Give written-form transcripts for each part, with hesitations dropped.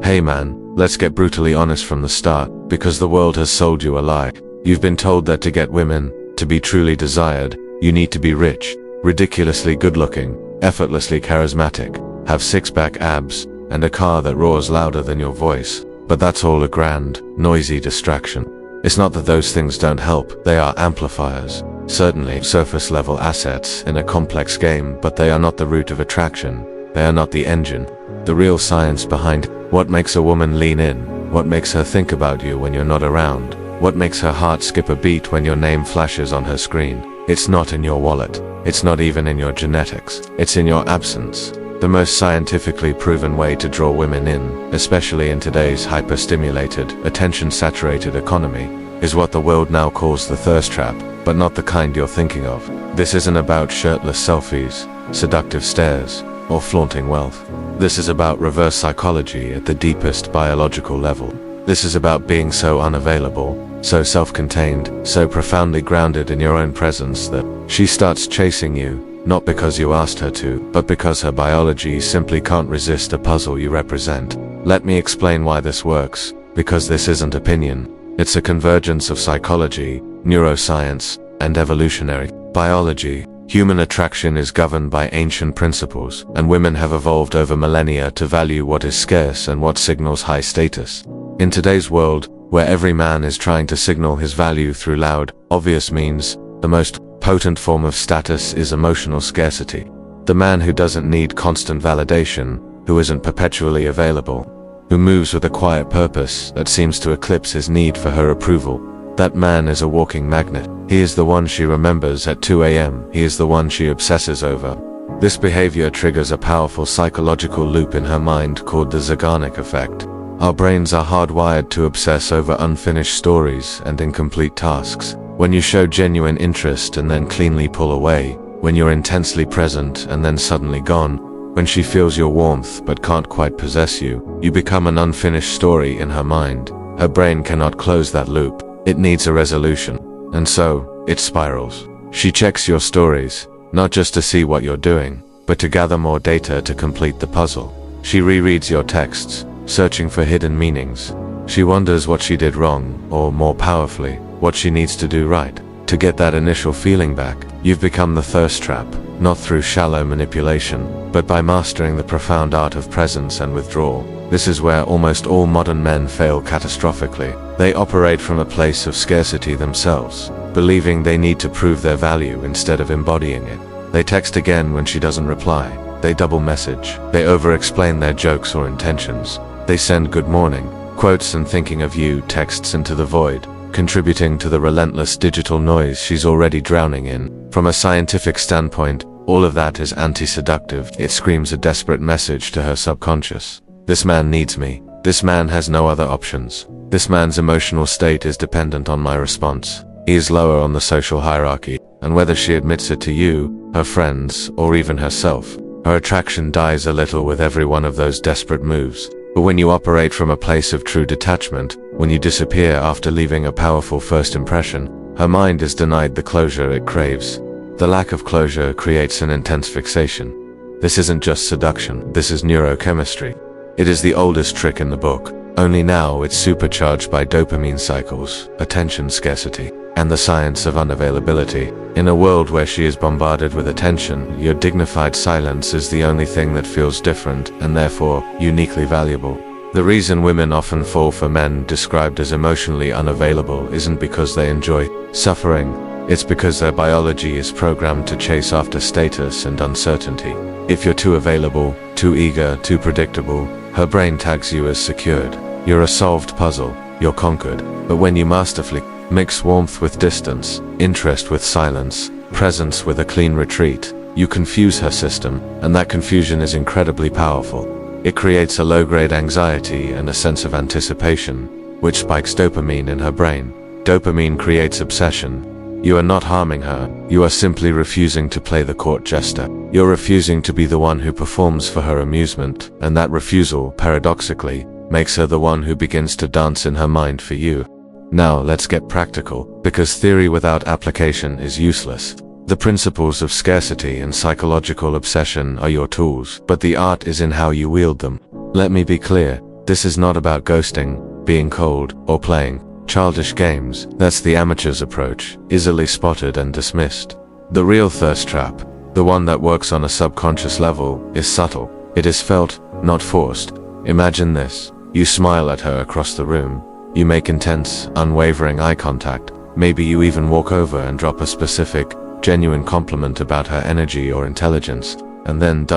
Hey man, let's get brutally honest from the start, because the world has sold you a lie. You've been told that to get women, to be truly desired, you need to be rich, ridiculously good-looking, effortlessly charismatic, have six-pack abs, and a car that roars louder than your voice. But that's all a grand, noisy distraction. It's not that those things don't help, they are amplifiers. Certainly surface-level assets in a complex game, but they are not the root of attraction. They are not the engine. The real science behind what makes a woman lean in, what makes her think about you when you're not around, what makes her heart skip a beat when your name flashes on her screen. It's not in your wallet. It's not even in your genetics. It's in your absence. The most scientifically proven way to draw women in, especially in today's hyper-stimulated, attention-saturated economy, is what the world now calls the thirst trap, but not the kind you're thinking of. This isn't about shirtless selfies, seductive stares, or flaunting wealth. This is about reverse psychology at the deepest biological level. This is about being so unavailable, so self-contained, so profoundly grounded in your own presence that she starts chasing you, not because you asked her to, but because her biology simply can't resist a puzzle you represent. Let me explain why this works, because this isn't opinion. It's a convergence of psychology, neuroscience, and evolutionary biology. Human attraction is governed by ancient principles, and women have evolved over millennia to value what is scarce and what signals high status. In today's world, where every man is trying to signal his value through loud, obvious means, the most potent form of status is emotional scarcity. The man who doesn't need constant validation, who isn't perpetually available, who moves with a quiet purpose that seems to eclipse his need for her approval. That man is a walking magnet. He is the one she remembers at 2 a.m. He is the one she obsesses over. This behavior triggers a powerful psychological loop in her mind called the Zeigarnik Effect. Our brains are hardwired to obsess over unfinished stories and incomplete tasks. When you show genuine interest and then cleanly pull away, when you're intensely present and then suddenly gone, when she feels your warmth but can't quite possess you, you become an unfinished story in her mind. Her brain cannot close that loop. It needs a resolution. And so, it spirals. She checks your stories, not just to see what you're doing, but to gather more data to complete the puzzle. She rereads your texts, searching for hidden meanings. She wonders what she did wrong, or more powerfully, what she needs to do right. To get that initial feeling back, you've become the thirst trap, not through shallow manipulation, but by mastering the profound art of presence and withdrawal. This is where almost all modern men fail catastrophically. They operate from a place of scarcity themselves, believing they need to prove their value instead of embodying it. They text again when she doesn't reply. They double message. They over-explain their jokes or intentions. They send good morning quotes and thinking of you texts into the void, contributing to the relentless digital noise she's already drowning in. From a scientific standpoint, all of that is anti-seductive. It screams a desperate message to her subconscious. This man needs me. This man has no other options. This man's emotional state is dependent on my response. He is lower on the social hierarchy, and whether she admits it to you, her friends, or even herself, her attraction dies a little with every one of those desperate moves. But when you operate from a place of true detachment, when you disappear after leaving a powerful first impression, her mind is denied the closure it craves. The lack of closure creates an intense fixation. This isn't just seduction, this is neurochemistry. It is the oldest trick in the book, only now it's supercharged by dopamine cycles, attention scarcity, and the science of unavailability. In a world where she is bombarded with attention, your dignified silence is the only thing that feels different and therefore uniquely valuable. The reason women often fall for men described as emotionally unavailable isn't because they enjoy suffering, it's because their biology is programmed to chase after status and uncertainty. If you're too available, too eager, too predictable, her brain tags you as secured. You're a solved puzzle, you're conquered. But when you masterfully mix warmth with distance, interest with silence, presence with a clean retreat, you confuse her system, and that confusion is incredibly powerful. It creates a low-grade anxiety and a sense of anticipation, which spikes dopamine in her brain. Dopamine creates obsession. You are not harming her, you are simply refusing to play the court jester. You're refusing to be the one who performs for her amusement, and that refusal, paradoxically, makes her the one who begins to dance in her mind for you. Now let's get practical, because theory without application is useless. The principles of scarcity and psychological obsession are your tools, but the art is in how you wield them. Let me be clear, This is not about ghosting, being cold, or playing childish games. That's the amateur's approach, easily spotted and dismissed. The real thirst trap, the one that works on a subconscious level, is subtle. It is felt, not forced. Imagine this. You smile at her across the room. You make intense, unwavering eye contact. Maybe you even walk over and drop a specific, genuine compliment about her energy or intelligence, and then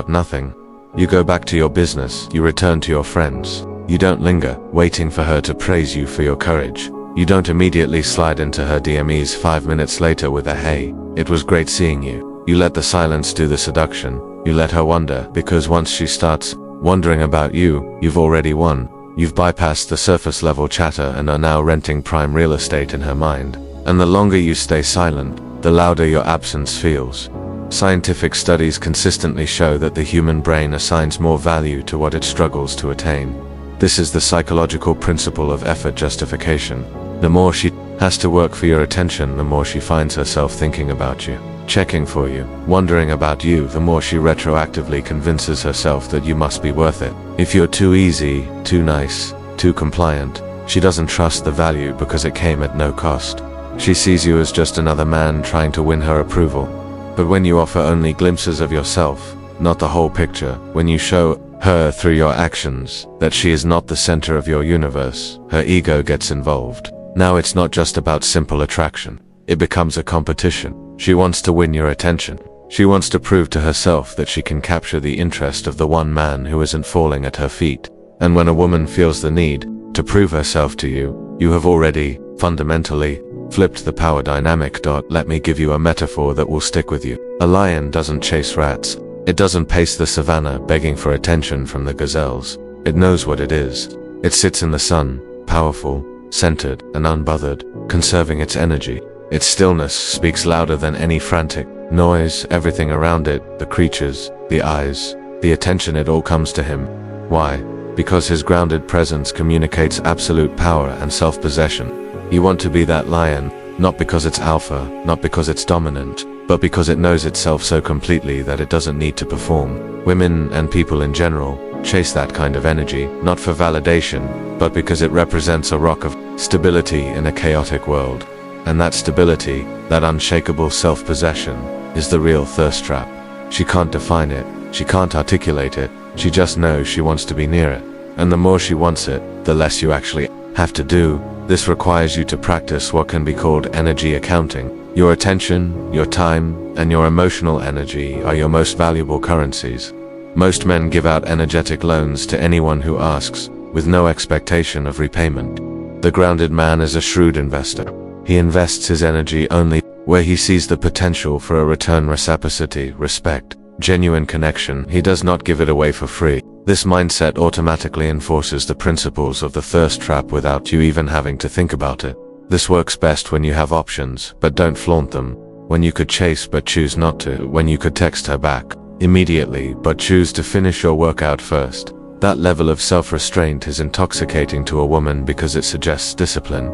nothing. You go back to your business, you return to your friends. You don't linger, waiting for her to praise you for your courage. You don't immediately slide into her DMs 5 minutes later with a "Hey, it was great seeing you." You let the silence do the seduction. You let her wonder, because once she starts wondering about you, you've already won. You've bypassed the surface level chatter and are now renting prime real estate in her mind. And the longer you stay silent, the louder your absence feels. Scientific studies consistently show that the human brain assigns more value to what it struggles to attain. This is the psychological principle of effort justification. The more she has to work for your attention, the more she finds herself thinking about you, checking for you, wondering about you, the more she retroactively convinces herself that you must be worth it. If you're too easy, too nice, too compliant, she doesn't trust the value because it came at no cost. She sees you as just another man trying to win her approval. But when you offer only glimpses of yourself, not the whole picture, when you show her through your actions that she is not the center of your universe, her ego gets involved. Now it's not just about simple attraction. It becomes a competition. She wants to win your attention. She wants to prove to herself that she can capture the interest of the one man who isn't falling at her feet. And when a woman feels the need to prove herself to you, you have already, fundamentally, flipped the power dynamic. Let me give you a metaphor that will stick with you. A lion doesn't chase rats. It doesn't pace the savannah begging for attention from the gazelles. It knows what it is. It sits in the sun, powerful, centered, and unbothered, conserving its energy. Its stillness speaks louder than any frantic noise. Everything around it, the creatures, the eyes, the attention, it all comes to him. Why? Because his grounded presence communicates absolute power and self-possession. You want to be that lion, not because it's alpha, not because it's dominant, but because it knows itself so completely that it doesn't need to perform. Women, and people in general, chase that kind of energy, not for validation, but because it represents a rock of stability in a chaotic world. And that stability, that unshakable self-possession, is the real thirst trap. She can't define it, she can't articulate it, she just knows she wants to be near it. And the more she wants it, the less you actually have to do. This requires you to practice what can be called energy accounting. Your attention, your time, and your emotional energy are your most valuable currencies. Most men give out energetic loans to anyone who asks, with no expectation of repayment. The grounded man is a shrewd investor. He invests his energy only where he sees the potential for a return: reciprocity, respect, genuine connection. He does not give it away for free. This mindset automatically enforces the principles of the thirst trap without you even having to think about it. This works best when you have options, but don't flaunt them. When you could chase but choose not to. When you could text her back immediately but choose to finish your workout first. That level of self-restraint is intoxicating to a woman because it suggests discipline.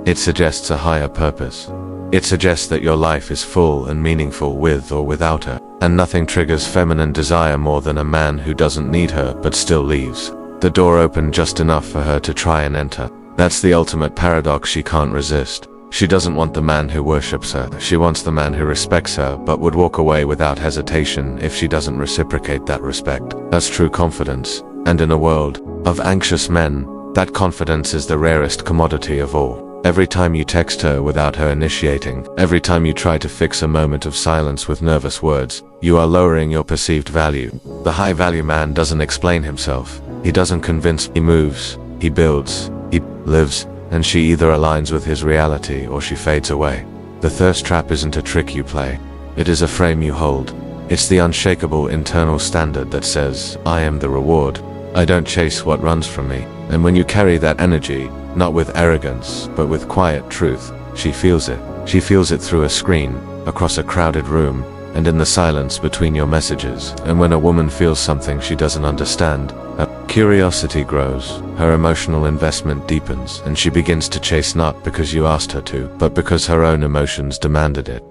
It suggests a higher purpose. It suggests that your life is full and meaningful with or without her. And nothing triggers feminine desire more than a man who doesn't need her but still leaves the door open just enough for her to try and enter. That's the ultimate paradox she can't resist. She doesn't want the man who worships her. She wants the man who respects her but would walk away without hesitation if she doesn't reciprocate that respect. That's true confidence. And in a world of anxious men, that confidence is the rarest commodity of all. Every time you text her without her initiating, every time you try to fix a moment of silence with nervous words, you are lowering your perceived value. The high-value man doesn't explain himself. He doesn't convince. He moves, he builds, he lives, and she either aligns with his reality or she fades away. The thirst trap isn't a trick you play. It is a frame you hold. It's the unshakable internal standard that says, I am the reward. I don't chase what runs from me. And when you carry that energy, not with arrogance, but with quiet truth, she feels it. She feels it through a screen, across a crowded room, and in the silence between your messages. And when a woman feels something she doesn't understand, her curiosity grows, her emotional investment deepens, and she begins to chase not because you asked her to, but because her own emotions demanded it.